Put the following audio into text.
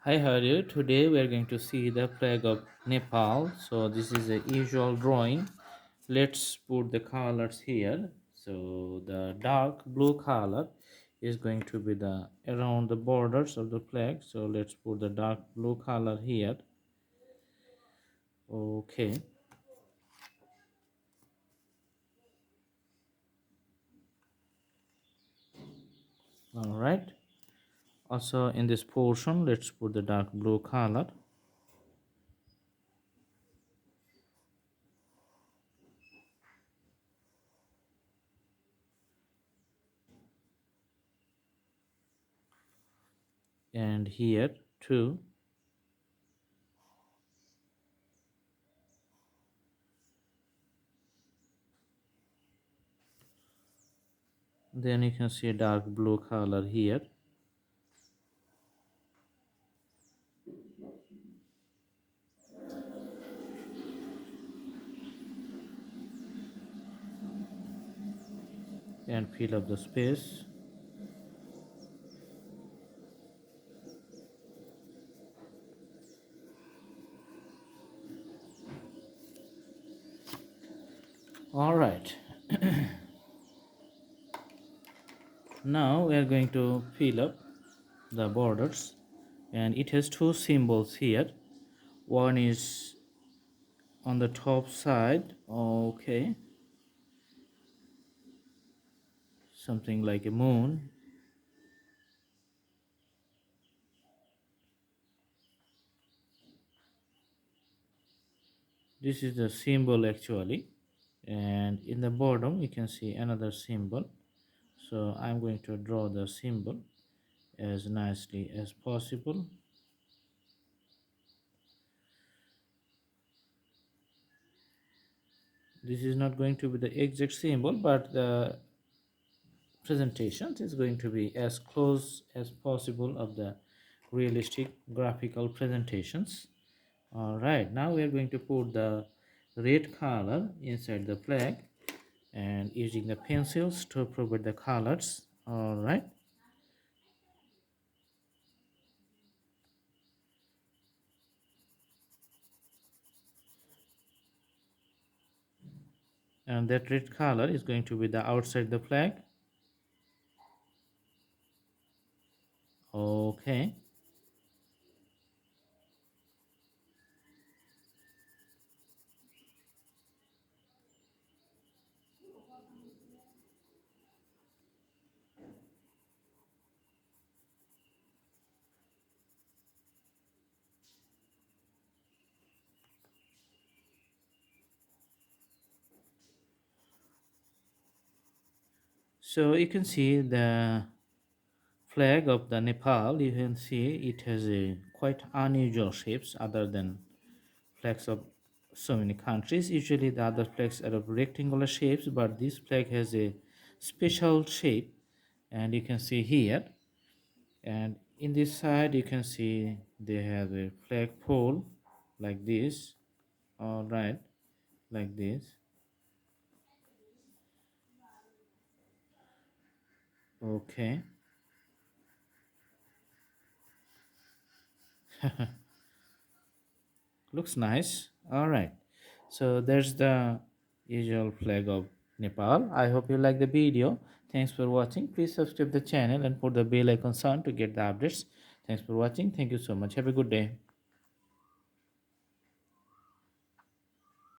Hi, how are you? Today we are going to see the flag of Nepal. So this is a usual drawing. Let's put the colors here. So the dark blue color is going to be the around the borders of the flag. So let's put the dark blue color here. Okay. All right. Also in this portion, let's put the dark blue color. And here too. Then you can see a dark blue color here. And fill up the space. All right. Now we are going to fill up the borders, and it has two symbols here. One is on the top side. Okay, something like a moon. This is the symbol actually, and in the bottom you can see another symbol. So I'm going to draw the symbol as nicely as possible. This is not going to be the exact symbol, but the presentation is going to be as close as possible of the realistic graphical presentations. All right, now we are going to put the red color inside the flag and using the pencils to provide the colors. All right, and that red color is going to be the outside the flag. Okay. So you can see the flag of the Nepal. You can see it has a quite unusual shapes other than flags of so many countries. Usually the other flags are of rectangular shapes, but this flag has a special shape, and you can see here. And in this side you can see they have a flag pole like this. All right, like this. Okay. Looks nice. All right, so there's the usual flag of Nepal. I hope you like the video. Thanks for watching. Please subscribe the channel and put the bell icon on to get the updates. Thanks for watching. Thank you so much. Have a good day.